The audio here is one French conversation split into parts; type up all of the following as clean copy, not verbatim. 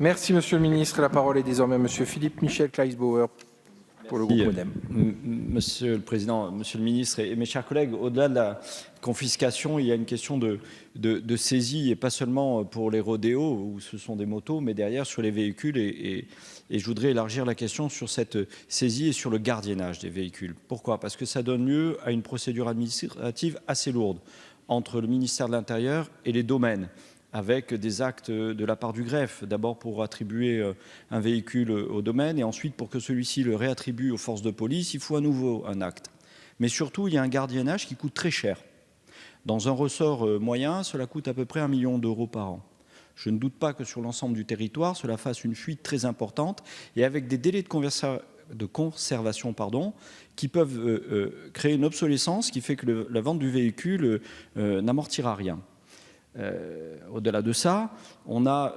Merci, Monsieur le Ministre. La parole est désormais à Monsieur Philippe Michel Kleisbauer pour le groupe Modem. Monsieur le Président, Monsieur le Ministre et mes chers collègues, au-delà de la confiscation, il y a une question de saisie, et pas seulement pour les rodéos où ce sont des motos, mais derrière sur les véhicules. Et je voudrais élargir la question sur cette saisie et sur le gardiennage des véhicules. Pourquoi? Parce que ça donne lieu à une procédure administrative assez lourde entre le ministère de l'Intérieur et les domaines, avec des actes de la part du greffe, d'abord pour attribuer un véhicule au domaine et ensuite pour que celui-ci le réattribue aux forces de police, il faut à nouveau un acte. Mais surtout, il y a un gardiennage qui coûte très cher. Dans un ressort moyen, cela coûte à peu près 1 million d'euros par an. Je ne doute pas que sur l'ensemble du territoire, cela fasse une fuite très importante et avec des délais de conservation qui peuvent créer une obsolescence qui fait que la vente du véhicule n'amortira rien. Au-delà de ça, on a,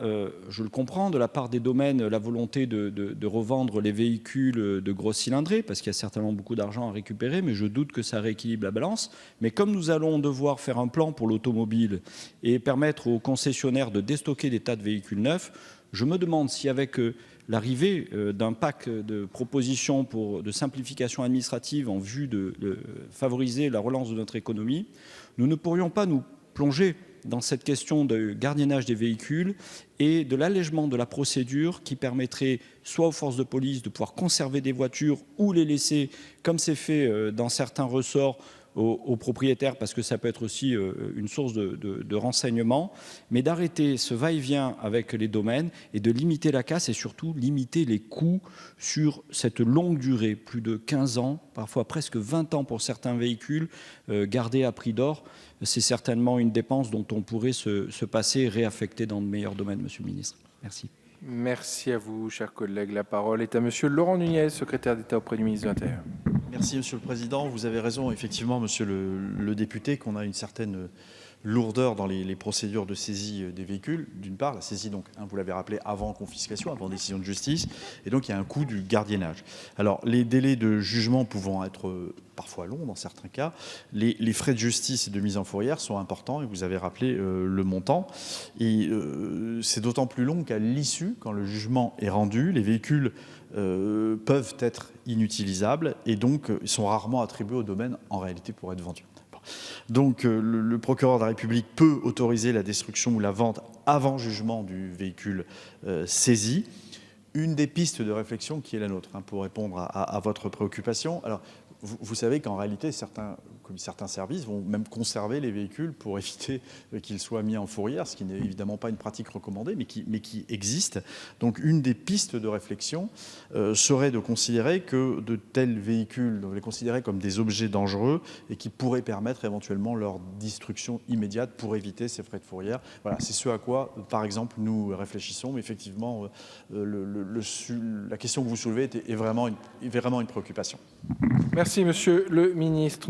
je le comprends, de la part des domaines, la volonté de revendre les véhicules de grosse cylindrée, parce qu'il y a certainement beaucoup d'argent à récupérer, mais je doute que ça rééquilibre la balance. Mais comme nous allons devoir faire un plan pour l'automobile et permettre aux concessionnaires de déstocker des tas de véhicules neufs, je me demande si avec l'arrivée d'un pack de propositions de simplification administrative en vue de favoriser la relance de notre économie, nous ne pourrions pas nous plonger dans cette question de gardiennage des véhicules et de l'allègement de la procédure qui permettrait soit aux forces de police de pouvoir conserver des voitures ou les laisser, comme c'est fait dans certains ressorts, aux propriétaires, parce que ça peut être aussi une source de renseignement, mais d'arrêter ce va-et-vient avec les domaines et de limiter la casse et surtout limiter les coûts sur cette longue durée, plus de 15 ans, parfois presque 20 ans pour certains véhicules gardés à prix d'or. C'est certainement une dépense dont on pourrait se passer et réaffecter dans de meilleurs domaines, Monsieur le Ministre. Merci. Merci à vous, chers collègues. La parole est à Monsieur Laurent Nunez, secrétaire d'État auprès du ministre de l'Intérieur. Merci, Monsieur le Président. Vous avez raison, effectivement, Monsieur le député, qu'on a une certaine lourdeur dans les procédures de saisie des véhicules. D'une part, la saisie, donc, vous l'avez rappelé, avant confiscation, avant décision de justice, et donc il y a un coût du gardiennage. Alors, les délais de jugement pouvant être parfois longs dans certains cas, les frais de justice et de mise en fourrière sont importants, et vous avez rappelé le montant. Et c'est d'autant plus long qu'à l'issue, quand le jugement est rendu, les véhicules peuvent être inutilisables et donc sont rarement attribués au domaine en réalité pour être vendus. Donc le procureur de la République peut autoriser la destruction ou la vente avant jugement du véhicule saisi. Une des pistes de réflexion qui est la nôtre, pour répondre à votre préoccupation. Alors, vous savez qu'en réalité, certains services vont même conserver les véhicules pour éviter qu'ils soient mis en fourrière, ce qui n'est évidemment pas une pratique recommandée, mais qui existe. Donc une des pistes de réflexion serait de considérer que de tels véhicules, de les considérer comme des objets dangereux et qui pourraient permettre éventuellement leur destruction immédiate pour éviter ces frais de fourrière. Voilà, c'est ce à quoi, par exemple, nous réfléchissons. Mais effectivement, la question que vous soulevez est vraiment une préoccupation. Merci, Monsieur le Ministre.